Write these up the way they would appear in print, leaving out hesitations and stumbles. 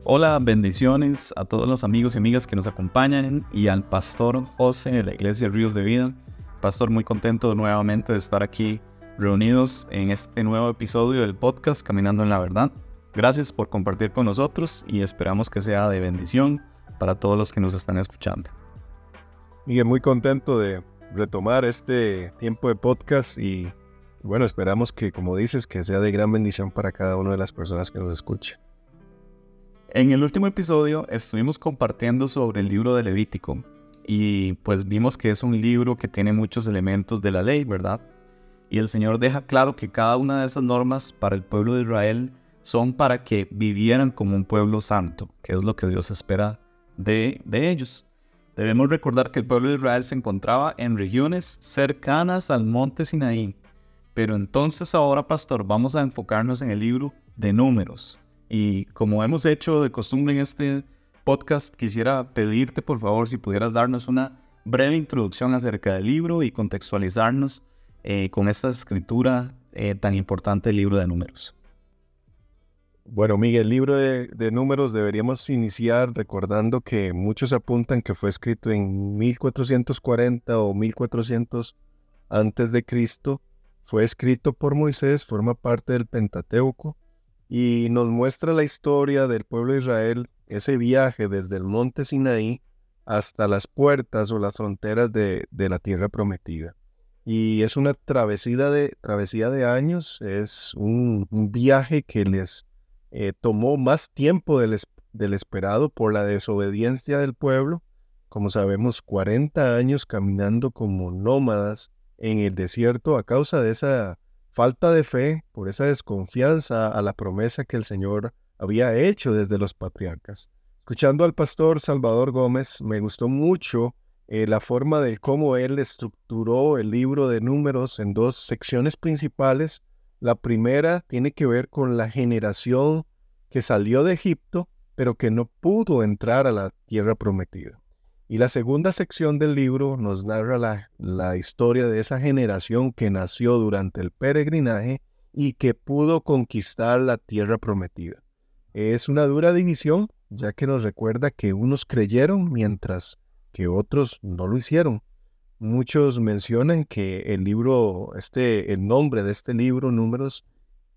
Hola, bendiciones a todos los amigos y amigas que nos acompañan y al pastor José de la Iglesia Ríos de Vida. Pastor, muy contento nuevamente de estar aquí reunidos en este nuevo episodio del podcast Caminando en la Verdad. Gracias por compartir con nosotros y esperamos que sea de bendición para todos los que nos están escuchando. Miguel, muy contento de retomar este tiempo de podcast y bueno, esperamos que, como dices, que sea de gran bendición para cada una de las personas que nos escuchen. En el último episodio estuvimos compartiendo sobre el libro de Levítico y pues vimos que es un libro que tiene muchos elementos de la ley, ¿verdad? Y el Señor deja claro que cada una de esas normas para el pueblo de Israel son para que vivieran como un pueblo santo, que es lo que Dios espera de ellos. Debemos recordar que el pueblo de Israel se encontraba en regiones cercanas al monte Sinaí, pero entonces ahora, pastor, vamos a enfocarnos en el libro de Números. Y como hemos hecho de costumbre en este podcast, quisiera pedirte por favor si pudieras darnos una breve introducción acerca del libro y contextualizarnos con esta escritura tan importante del libro de Números. Bueno, Miguel, el libro de Números deberíamos iniciar recordando que muchos apuntan que fue escrito en 1440 o 1400 antes de Cristo. Fue escrito por Moisés, forma parte del Pentateuco y nos muestra la historia del pueblo de Israel, ese viaje desde el monte Sinaí hasta las puertas o las fronteras de la tierra prometida. Y es una travesía de años, es un viaje que les tomó más tiempo del esperado por la desobediencia del pueblo. Como sabemos, 40 años caminando como nómadas en el desierto a causa de esa falta de fe, por esa desconfianza a la promesa que el Señor había hecho desde los patriarcas. Escuchando al pastor Salvador Gómez, me gustó mucho la forma de cómo él estructuró el libro de Números en dos secciones principales. La primera tiene que ver con la generación que salió de Egipto, pero que no pudo entrar a la tierra prometida. Y la segunda sección del libro nos narra la historia de esa generación que nació durante el peregrinaje y que pudo conquistar la tierra prometida. Es una dura división, ya que nos recuerda que unos creyeron mientras que otros no lo hicieron. Muchos mencionan que el nombre de este libro, Números,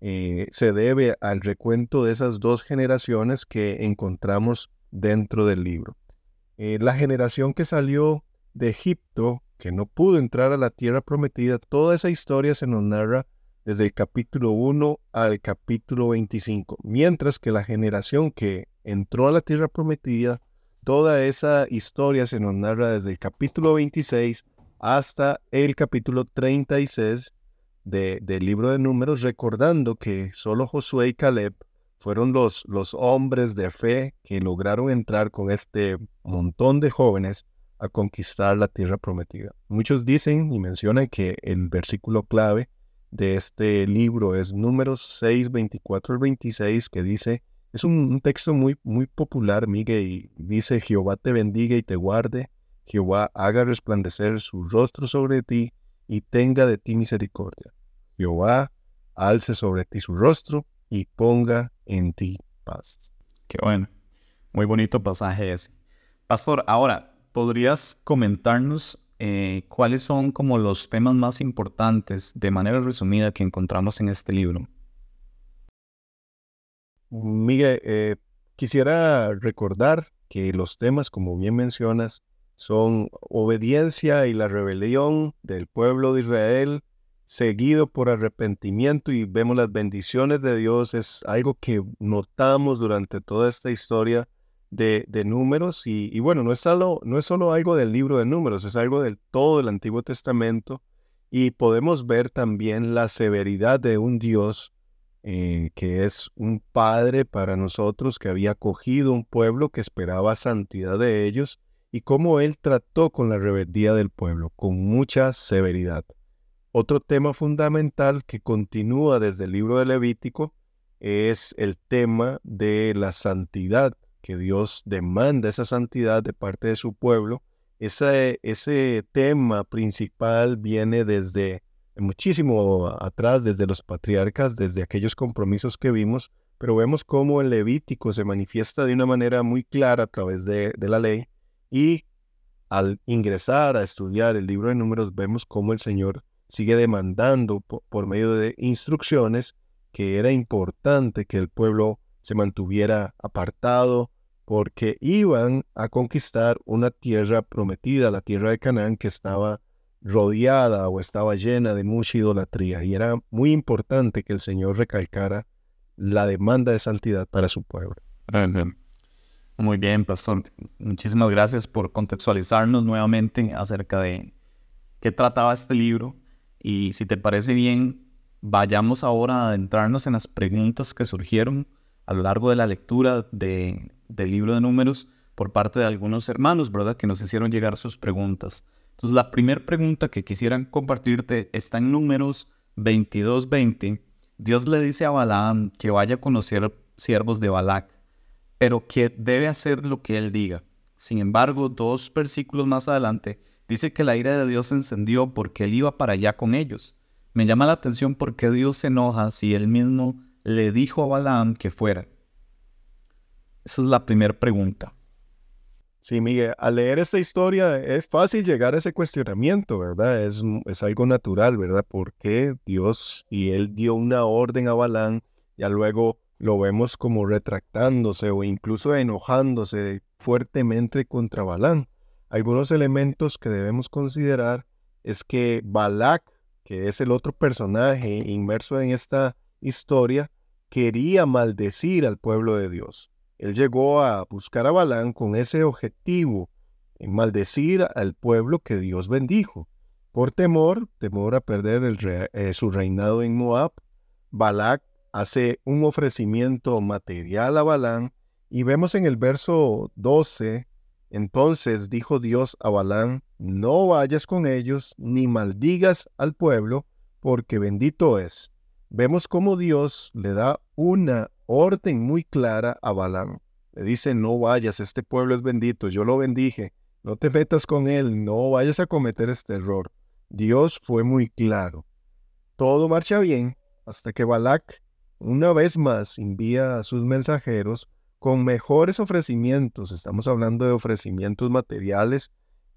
se debe al recuento de esas dos generaciones que encontramos dentro del libro. La generación que salió de Egipto, que no pudo entrar a la tierra prometida, toda esa historia se nos narra desde el capítulo 1 al capítulo 25, mientras que la generación que entró a la tierra prometida, toda esa historia se nos narra desde el capítulo 26 hasta el capítulo 36 del libro de Números, recordando que solo Josué y Caleb fueron los hombres de fe que lograron entrar con este montón de jóvenes a conquistar la tierra prometida. Muchos dicen y mencionan que el versículo clave de este libro es Números 6, 24 al 26, que dice, es un texto muy, muy popular, Miguel, y dice, Jehová te bendiga y te guarde, Jehová haga resplandecer su rostro sobre ti y tenga de ti misericordia. Jehová alce sobre ti su rostro y ponga en ti paz. Qué bueno, muy bonito pasaje ese. Pastor, ahora, ¿podrías comentarnos cuáles son como los temas más importantes de manera resumida que encontramos en este libro? Miguel, quisiera recordar que los temas, como bien mencionas, son obediencia y la rebelión del pueblo de Israel, seguido por arrepentimiento, y vemos las bendiciones de Dios. Es algo que notamos durante toda esta historia de Números, y bueno, no es solo algo del libro de Números, es algo del todo el Antiguo Testamento, y podemos ver también la severidad de un Dios que es un padre para nosotros, que había acogido un pueblo que esperaba santidad de ellos, y cómo él trató con la rebeldía del pueblo, con mucha severidad. Otro tema fundamental que continúa desde el libro de Levítico es el tema de la santidad, que Dios demanda esa santidad de parte de su pueblo. Ese tema principal viene desde muchísimo atrás, desde los patriarcas, desde aquellos compromisos que vimos, pero vemos cómo el Levítico se manifiesta de una manera muy clara a través de la ley, y al ingresar a estudiar el libro de Números vemos cómo el Señor sigue demandando por medio de instrucciones que era importante que el pueblo se mantuviera apartado, porque iban a conquistar una tierra prometida, la tierra de Canaán, que estaba rodeada o estaba llena de mucha idolatría, y era muy importante que el Señor recalcara la demanda de santidad para su pueblo. Ujú. Muy bien, pastor. Muchísimas gracias por contextualizarnos nuevamente acerca de qué trataba este libro. Y si te parece bien, vayamos ahora a adentrarnos en las preguntas que surgieron a lo largo de la lectura del libro de Números por parte de algunos hermanos, ¿verdad? Que nos hicieron llegar sus preguntas. Entonces, la primera pregunta que quisieran compartirte está en Números 22:20. Dios le dice a Balaam que vaya a conocer siervos de Balac, pero que debe hacer lo que él diga. Sin embargo, 2 versículos más adelante, dice que la ira de Dios se encendió porque él iba para allá con ellos. Me llama la atención porque Dios se enoja si él mismo le dijo a Balaam que fuera. Esa es la primera pregunta. Sí, Miguel, al leer esta historia es fácil llegar a ese cuestionamiento, ¿verdad? Es algo natural, ¿verdad? Porque Dios, y él dio una orden a Balaam, ya luego lo vemos como retractándose o incluso enojándose fuertemente contra Balaam. Algunos elementos que debemos considerar es que Balac, que es el otro personaje inmerso en esta historia, quería maldecir al pueblo de Dios. Él llegó a buscar a Balaam con ese objetivo, en maldecir al pueblo que Dios bendijo. Por temor a perder su reinado en Moab, Balac hace un ofrecimiento material a Balaam, y vemos en el verso 12, entonces dijo Dios a Balaam, no vayas con ellos, ni maldigas al pueblo, porque bendito es. Vemos cómo Dios le da una orden muy clara a Balaam. Le dice, no vayas, este pueblo es bendito, yo lo bendije, no te metas con él, no vayas a cometer este error. Dios fue muy claro. Todo marcha bien hasta que Balac una vez más envía a sus mensajeros con mejores ofrecimientos. Estamos hablando de ofrecimientos materiales,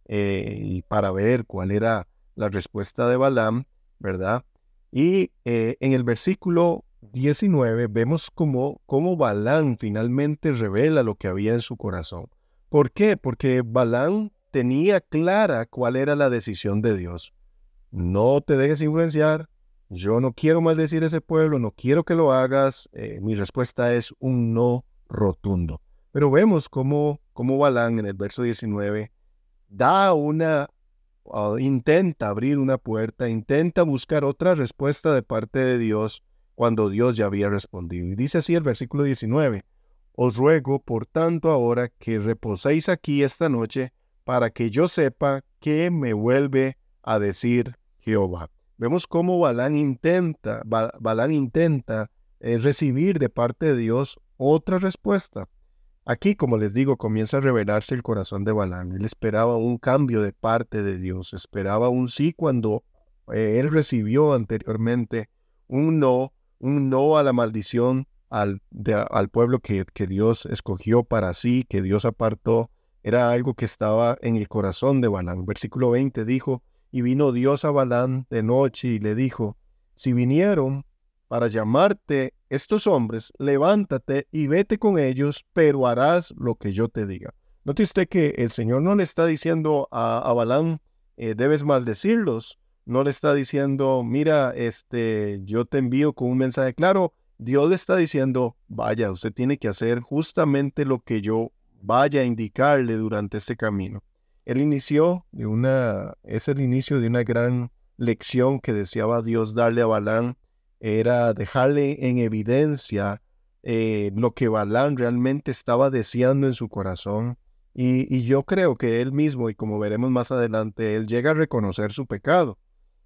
y para ver cuál era la respuesta de Balaam, ¿verdad? Y en el versículo 19 vemos cómo Balaam finalmente revela lo que había en su corazón. ¿Por qué? Porque Balaam tenía clara cuál era la decisión de Dios. No te dejes influenciar, yo no quiero maldecir a ese pueblo, no quiero que lo hagas. Mi respuesta es un no rotundo. Pero vemos cómo Balaam en el verso 19 intenta abrir una puerta, intenta buscar otra respuesta de parte de Dios cuando Dios ya había respondido. Y dice así el versículo 19, os ruego por tanto ahora que reposéis aquí esta noche para que yo sepa qué me vuelve a decir Jehová. Vemos cómo Balaam intenta recibir de parte de Dios otra respuesta. Aquí, como les digo, comienza a revelarse el corazón de Balaam. Él esperaba un cambio de parte de Dios, esperaba un sí cuando él recibió anteriormente un no a la maldición al pueblo que Dios escogió para sí, que Dios apartó. Era algo que estaba en el corazón de Balaam. Versículo 20 dijo, y vino Dios a Balaam de noche y le dijo, si vinieron para llamarte estos hombres, levántate y vete con ellos, pero harás lo que yo te diga. Note usted que el Señor no le está diciendo a Balaam, debes maldecirlos. No le está diciendo, mira, yo te envío con un mensaje claro. Dios le está diciendo, vaya, usted tiene que hacer justamente lo que yo vaya a indicarle durante este camino. Es el inicio de una gran lección que deseaba Dios darle a Balaam. Era dejarle en evidencia lo que Balaam realmente estaba deseando en su corazón. Y yo creo que él mismo, y como veremos más adelante, él llega a reconocer su pecado.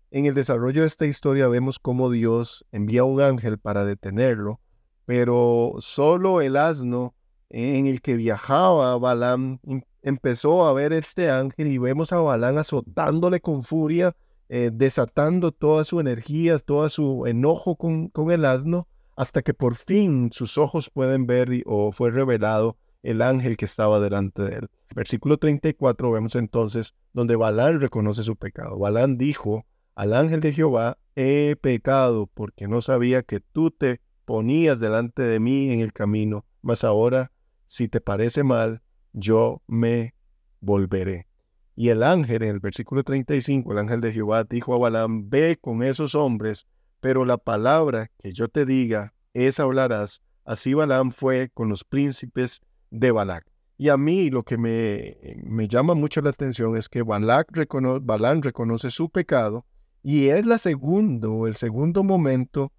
En el desarrollo de esta historia vemos cómo Dios envía un ángel para detenerlo, pero solo el asno en el que viajaba Balaam empezó a ver este ángel, y vemos a Balaam azotándole con furia, desatando toda su energía, todo su enojo con el asno, hasta que por fin sus ojos pueden ver o fue revelado el ángel que estaba delante de él. Versículo 34 vemos entonces donde Balaam reconoce su pecado. Balaam dijo al ángel de Jehová: he pecado porque no sabía que tú te ponías delante de mí en el camino, mas ahora, si te parece mal, yo me volveré. Y el ángel, en el versículo 35, el ángel de Jehová dijo a Balaam: ve con esos hombres, pero la palabra que yo te diga, esa hablarás. Así Balaam fue con los príncipes de Balac. Y a mí lo que me llama mucho la atención es que Balaam reconoce su pecado, y es el segundo momento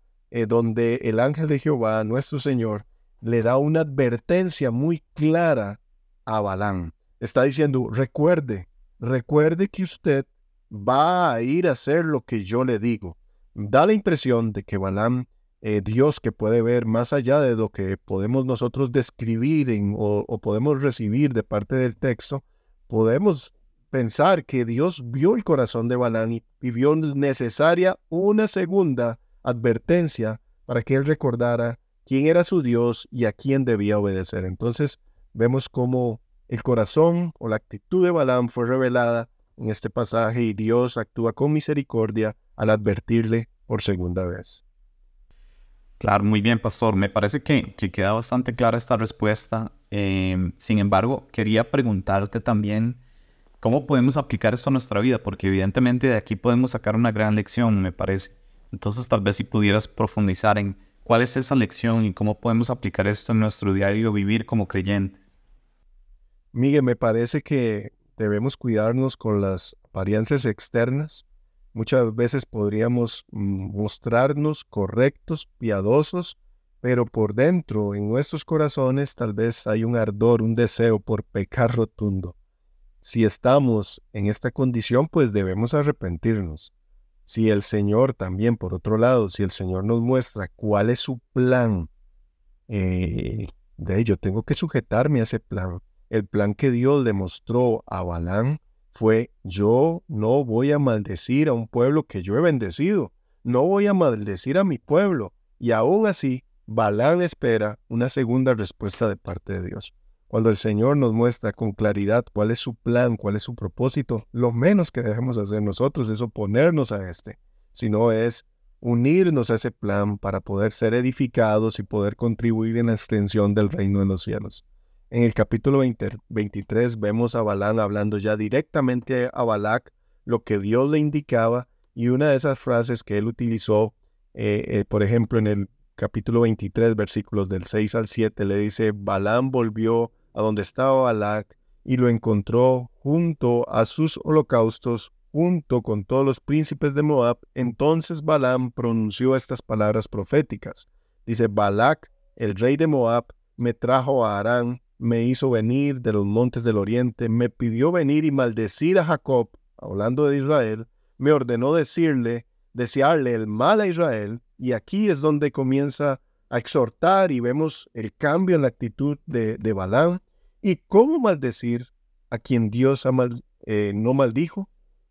donde el ángel de Jehová, nuestro Señor, le da una advertencia muy clara a Balaam. Está diciendo: recuerde que usted va a ir a hacer lo que yo le digo. Da la impresión de que Balaam, Dios, que puede ver más allá de lo que podemos nosotros describir o podemos recibir de parte del texto, podemos pensar que Dios vio el corazón de Balaam y vio necesaria una segunda advertencia para que él recordara quién era su Dios y a quién debía obedecer. Entonces vemos cómo el corazón o la actitud de Balaam fue revelada en este pasaje, y Dios actúa con misericordia al advertirle por segunda vez. Claro, muy bien, pastor. Me parece que queda bastante clara esta respuesta. Sin embargo, quería preguntarte también cómo podemos aplicar esto a nuestra vida, porque evidentemente de aquí podemos sacar una gran lección, me parece. Entonces, tal vez si pudieras profundizar en cuál es esa lección y cómo podemos aplicar esto en nuestro diario vivir como creyentes. Miguel, me parece que debemos cuidarnos con las apariencias externas. Muchas veces podríamos mostrarnos correctos, piadosos, pero por dentro, en nuestros corazones, tal vez hay un ardor, un deseo por pecar rotundo. Si estamos en esta condición, pues debemos arrepentirnos. Si el Señor también, por otro lado, si el Señor nos muestra cuál es su plan, de ello tengo que sujetarme a ese plan. El plan que Dios le mostró a Balaam fue: yo no voy a maldecir a un pueblo que yo he bendecido, no voy a maldecir a mi pueblo. Y aún así, Balaam espera una segunda respuesta de parte de Dios. Cuando el Señor nos muestra con claridad cuál es su plan, cuál es su propósito, lo menos que debemos hacer nosotros es oponernos a sino es unirnos a ese plan para poder ser edificados y poder contribuir en la extensión del reino de los cielos. En el capítulo 23 vemos a Balaam hablando ya directamente a Balac lo que Dios le indicaba, y una de esas frases que él utilizó, por ejemplo, en el capítulo 23, versículos del 6 al 7, le dice: Balaam volvió a donde estaba Balac y lo encontró junto a sus holocaustos, junto con todos los príncipes de Moab. Entonces Balaam pronunció estas palabras proféticas. Dice: Balac, el rey de Moab, me trajo a Harán, me hizo venir de los montes del oriente, me pidió venir y maldecir a Jacob, hablando de Israel, me ordenó desearle el mal a Israel. Y aquí es donde comienza a exhortar, y vemos el cambio en la actitud de Balaam, y cómo maldecir a quien Dios no maldijo,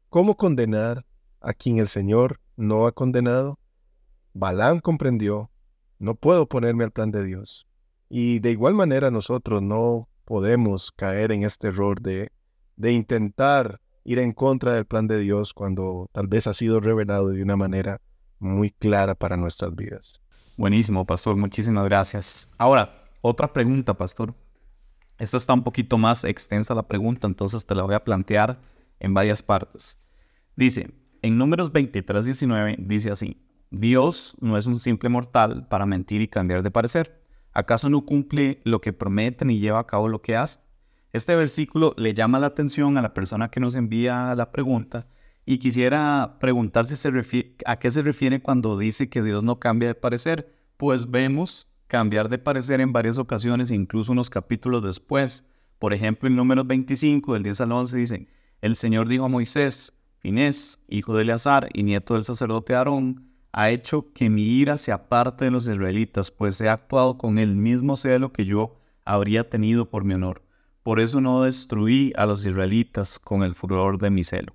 cómo condenar a quien el Señor no ha condenado. Balaam comprendió: no puedo ponerme al plan de Dios. Y de igual manera nosotros no podemos caer en este error de intentar ir en contra del plan de Dios cuando tal vez ha sido revelado de una manera muy clara para nuestras vidas. Buenísimo, pastor. Muchísimas gracias. Ahora, otra pregunta, pastor. Esta está un poquito más extensa la pregunta, entonces te la voy a plantear en varias partes. Dice, en Números 23:19, dice así: Dios no es un simple mortal para mentir y cambiar de parecer. ¿Acaso no cumple lo que promete ni lleva a cabo lo que hace? Este versículo le llama la atención a la persona que nos envía la pregunta, y quisiera preguntar a qué se refiere cuando dice que Dios no cambia de parecer. Pues vemos cambiar de parecer en varias ocasiones, incluso unos capítulos después. Por ejemplo, en Números 25, del 10 al 11, dice: El Señor dijo a Moisés: Finés, hijo de Eleazar y nieto del sacerdote Aarón, ha hecho que mi ira se aparte de los israelitas, pues he actuado con el mismo celo que yo habría tenido por mi honor. Por eso no destruí a los israelitas con el furor de mi celo.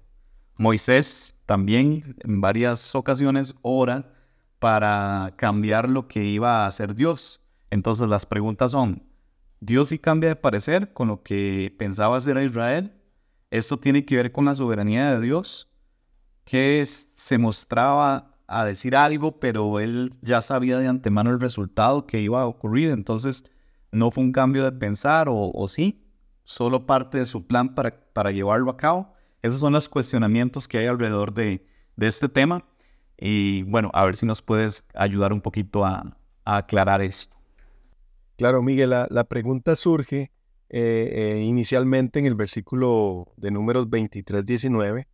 Moisés también en varias ocasiones ora para cambiar lo que iba a hacer Dios. Entonces las preguntas son, ¿Dios sí cambia de parecer con lo que pensaba hacer a Israel? ¿Esto tiene que ver con la soberanía de Dios? Que se mostraba a decir algo, pero él ya sabía de antemano el resultado que iba a ocurrir. Entonces no fue un cambio de pensar o sí, solo parte de su plan para llevarlo a cabo. Esos son los cuestionamientos que hay alrededor de este tema. Y bueno, a ver si nos puedes ayudar un poquito a aclarar esto. Claro, Miguel, la pregunta surge inicialmente en el versículo de Números 23:19,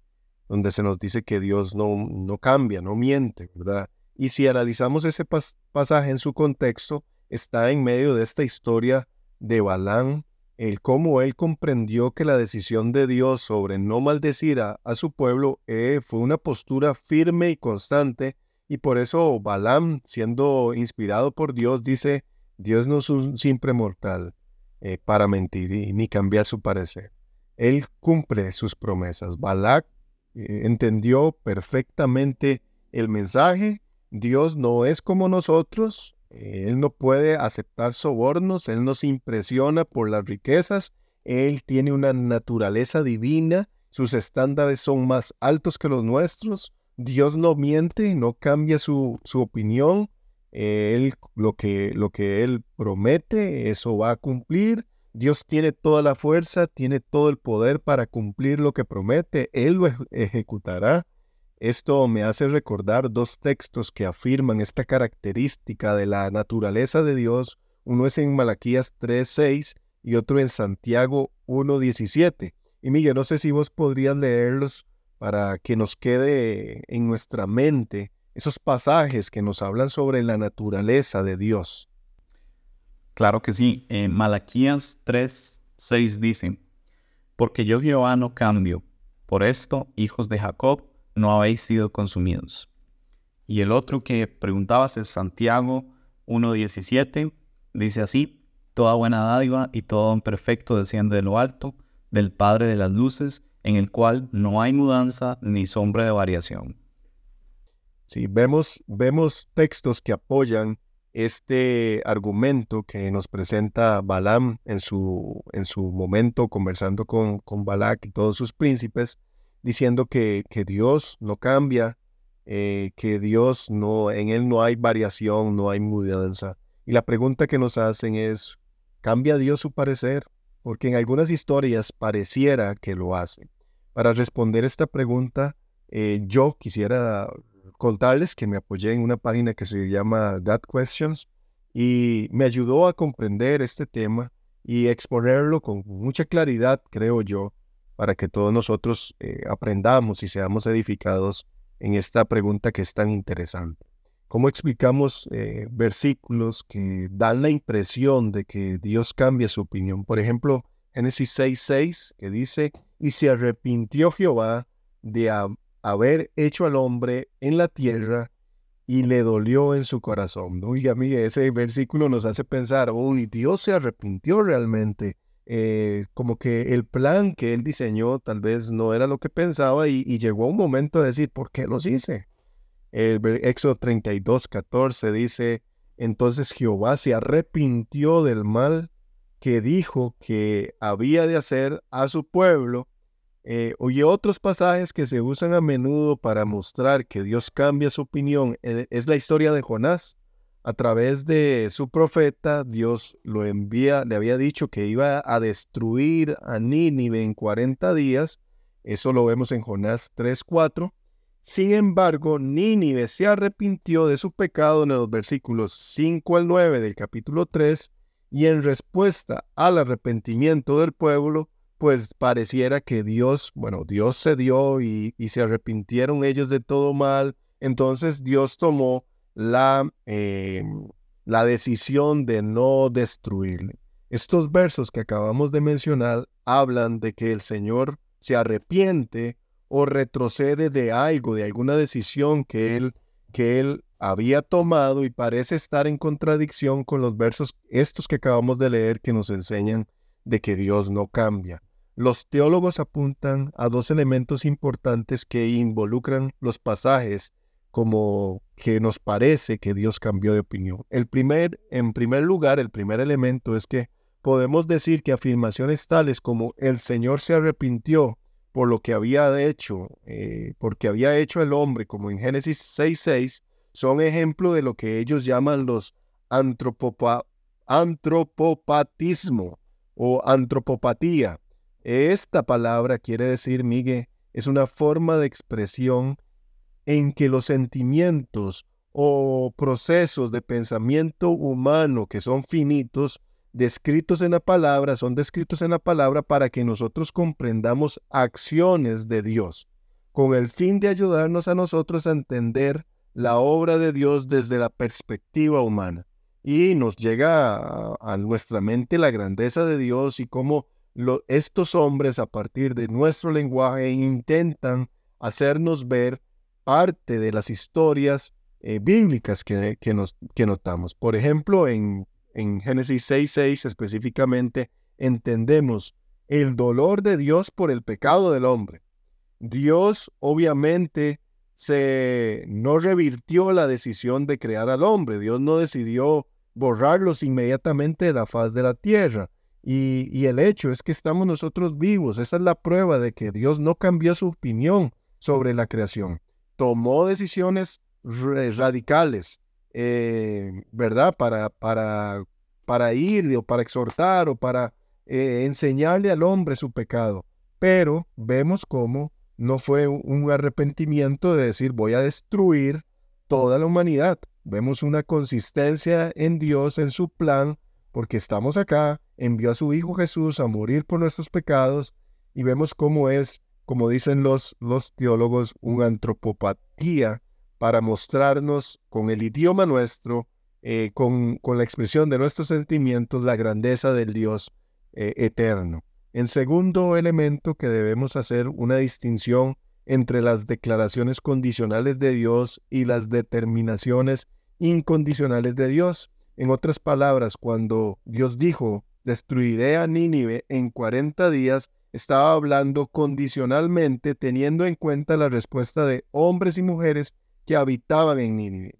donde se nos dice que Dios no cambia, no miente, ¿verdad? Y si analizamos ese pasaje en su contexto, está en medio de esta historia de Balaam, el cómo él comprendió que la decisión de Dios sobre no maldecir a su pueblo fue una postura firme y constante, y por eso Balaam, siendo inspirado por Dios, dice, Dios no es un simple mortal para mentir ni cambiar su parecer. Él cumple sus promesas. Balac entendió perfectamente el mensaje. Dios no es como nosotros. Él no puede aceptar sobornos. Él no se impresiona por las riquezas. Él tiene una naturaleza divina. Sus estándares son más altos que los nuestros. Dios no miente, no cambia su opinión. Lo que Él promete, eso va a cumplir. Dios tiene toda la fuerza, tiene todo el poder para cumplir lo que promete. Él lo ejecutará. Esto me hace recordar dos textos que afirman esta característica de la naturaleza de Dios. Uno es en Malaquías 3:6 y otro en Santiago 1:17. Y Miguel, no sé si vos podrías leerlos para que nos quede en nuestra mente esos pasajes que nos hablan sobre la naturaleza de Dios. Claro que sí. En Malaquías 3:6 dice, porque yo Jehová no cambio, por esto, hijos de Jacob, no habéis sido consumidos. Y el otro que preguntabas es Santiago 1:17, dice así, toda buena dádiva y todo don perfecto desciende de lo alto, del Padre de las luces, en el cual no hay mudanza ni sombra de variación. Sí, vemos textos que apoyan este argumento que nos presenta Balaam en su momento conversando con Balac y todos sus príncipes, diciendo que Dios no cambia, que Dios en Él no hay variación, no hay mudanza. Y la pregunta que nos hacen es, ¿cambia Dios su parecer? Porque en algunas historias pareciera que lo hace. Para responder esta pregunta, yo quisiera contarles que me apoyé en una página que se llama God Questions y me ayudó a comprender este tema y exponerlo con mucha claridad, creo yo, para que todos nosotros aprendamos y seamos edificados en esta pregunta que es tan interesante. ¿Cómo explicamos versículos que dan la impresión de que Dios cambia su opinión? Por ejemplo, Génesis 6:6, que dice, y se arrepintió Jehová de haber hecho al hombre en la tierra y le dolió en su corazón. Oiga, mire, ese versículo nos hace pensar, uy, Dios se arrepintió realmente. Como que el plan que él diseñó tal vez no era lo que pensaba y llegó un momento de decir, ¿por qué los hice? El Éxodo 32:14 dice, entonces Jehová se arrepintió del mal que dijo que había de hacer a su pueblo. Oye, otros pasajes que se usan a menudo para mostrar que Dios cambia su opinión es la historia de Jonás. A través de su profeta, Dios lo envía, le había dicho que iba a destruir a Nínive en 40 días. Eso lo vemos en Jonás 3:4. Sin embargo, Nínive se arrepintió de su pecado en los versículos 5 al 9 del capítulo 3 y en respuesta al arrepentimiento del pueblo, pues pareciera que Dios cedió y se arrepintieron ellos de todo mal. Entonces Dios tomó la decisión de no destruirle. Estos versos que acabamos de mencionar hablan de que el Señor se arrepiente o retrocede de algo, de alguna decisión que él había tomado y parece estar en contradicción con los versos estos que acabamos de leer que nos enseñan de que Dios no cambia. Los teólogos apuntan a dos elementos importantes que involucran los pasajes como que nos parece que Dios cambió de opinión. En primer lugar, el primer elemento es que podemos decir que afirmaciones tales como el Señor se arrepintió por lo que había hecho, porque había hecho el hombre, como en Génesis 6:6, son ejemplo de lo que ellos llaman los antropopatismo o antropopatía. Esta palabra quiere decir, Miguel, es una forma de expresión en que los sentimientos o procesos de pensamiento humano que son finitos, son descritos en la palabra para que nosotros comprendamos acciones de Dios, con el fin de ayudarnos a nosotros a entender la obra de Dios desde la perspectiva humana. Y nos llega a nuestra mente la grandeza de Dios y cómo estos hombres, a partir de nuestro lenguaje, intentan hacernos ver parte de las historias bíblicas que notamos. Por ejemplo, en Génesis 6:6 específicamente, entendemos el dolor de Dios por el pecado del hombre. Dios obviamente no revirtió la decisión de crear al hombre. Dios no decidió borrarlos inmediatamente de la faz de la tierra. Y el hecho es que estamos nosotros vivos. Esa es la prueba de que Dios no cambió su opinión sobre la creación. Tomó decisiones radicales, ¿verdad? Para ir o para exhortar o para enseñarle al hombre su pecado. Pero vemos cómo no fue un arrepentimiento de decir voy a destruir toda la humanidad. Vemos una consistencia en Dios, en su plan, porque estamos acá, envió a su Hijo Jesús a morir por nuestros pecados y vemos cómo es, como dicen los teólogos, una antropopatía para mostrarnos con el idioma nuestro, con la expresión de nuestros sentimientos, la grandeza del Dios eterno. En segundo elemento, que debemos hacer una distinción entre las declaraciones condicionales de Dios y las determinaciones incondicionales de Dios. En otras palabras, cuando Dios dijo, destruiré a Nínive en 40 días, estaba hablando condicionalmente, teniendo en cuenta la respuesta de hombres y mujeres que habitaban en Nínive.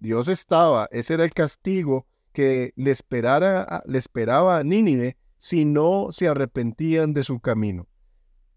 Ese era el castigo que le esperaba a Nínive si no se arrepentían de su camino.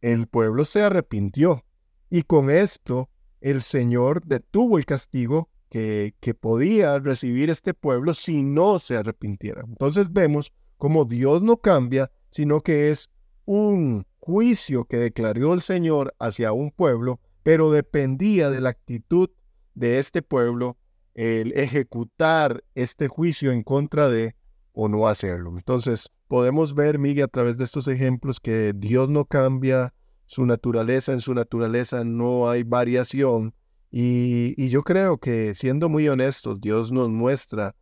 El pueblo se arrepintió y con esto el Señor detuvo el castigo que podía recibir este pueblo si no se arrepintiera. Entonces vemos cómo Dios no cambia, sino que es un juicio que declaró el Señor hacia un pueblo, pero dependía de la actitud de este pueblo el ejecutar este juicio en contra de o no hacerlo. Entonces podemos ver, Miguel, a través de estos ejemplos que Dios no cambia su naturaleza, en su naturaleza no hay variación. Y yo creo que, siendo muy honestos, Dios nos muestra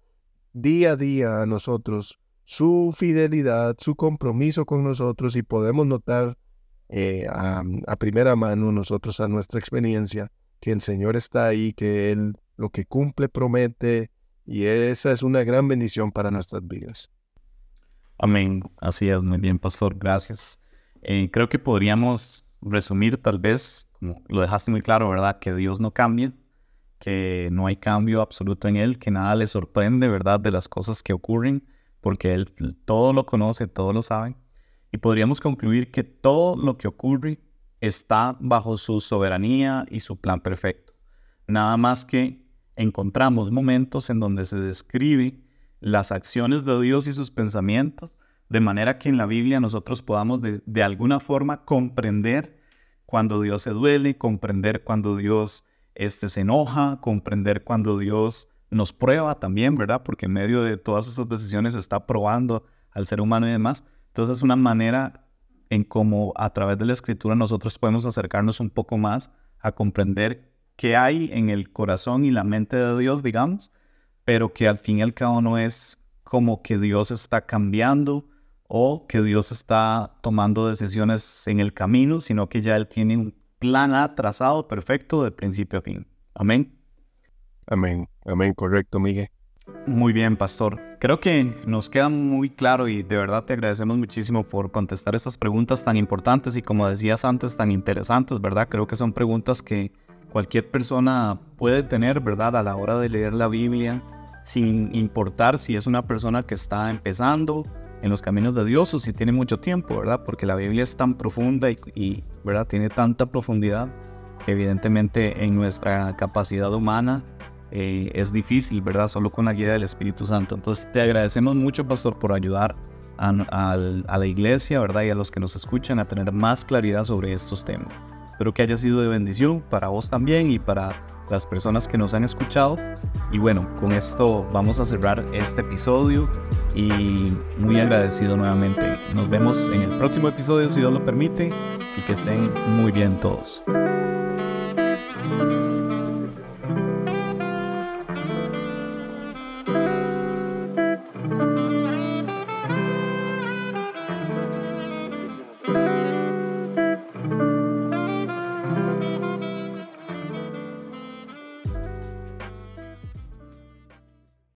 día a día a nosotros su fidelidad, su compromiso con nosotros, y podemos notar a primera mano nosotros, a nuestra experiencia, que el Señor está ahí, que Él lo que cumple promete, y esa es una gran bendición para nuestras vidas. Amén. Así es, muy bien, pastor, gracias. Creo que podríamos resumir, tal vez, como lo dejaste muy claro, ¿verdad? Que Dios no cambia, que no hay cambio absoluto en Él, que nada le sorprende, ¿verdad? De las cosas que ocurren, porque Él todo lo conoce, todo lo sabe. Y podríamos concluir que todo lo que ocurre está bajo su soberanía y su plan perfecto. Nada más que encontramos momentos en donde se describe las acciones de Dios y sus pensamientos, de manera que en la Biblia nosotros podamos de alguna forma comprender cuando Dios se duele, comprender cuando Dios se enoja, comprender cuando Dios nos prueba también, ¿verdad? Porque en medio de todas esas decisiones está probando al ser humano y demás. Entonces es una manera en cómo a través de la Escritura nosotros podemos acercarnos un poco más a comprender qué hay en el corazón y la mente de Dios, digamos, pero que al fin y al cabo no es como que Dios está cambiando o que Dios está tomando decisiones en el camino, sino que ya Él tiene un plan A trazado perfecto de principio a fin. Amén. Amén, amén, correcto, Miguel. Muy bien, pastor. Creo que nos queda muy claro y de verdad te agradecemos muchísimo por contestar estas preguntas tan importantes y, como decías antes, tan interesantes, ¿verdad? Creo que son preguntas que cualquier persona puede tener, ¿verdad? A la hora de leer la Biblia, sin importar si es una persona que está empezando en los caminos de Dios o si tiene mucho tiempo, ¿verdad? Porque la Biblia es tan profunda y ¿verdad? Tiene tanta profundidad que evidentemente en nuestra capacidad humana es difícil, ¿verdad? Solo con la guía del Espíritu Santo. Entonces te agradecemos mucho, pastor, por ayudar a la iglesia, ¿verdad? Y a los que nos escuchan a tener más claridad sobre estos temas. Espero que haya sido de bendición para vos también y para las personas que nos han escuchado. Y bueno, con esto vamos a cerrar este episodio y muy agradecido nuevamente. Nos vemos en el próximo episodio si Dios lo permite y que estén muy bien todos.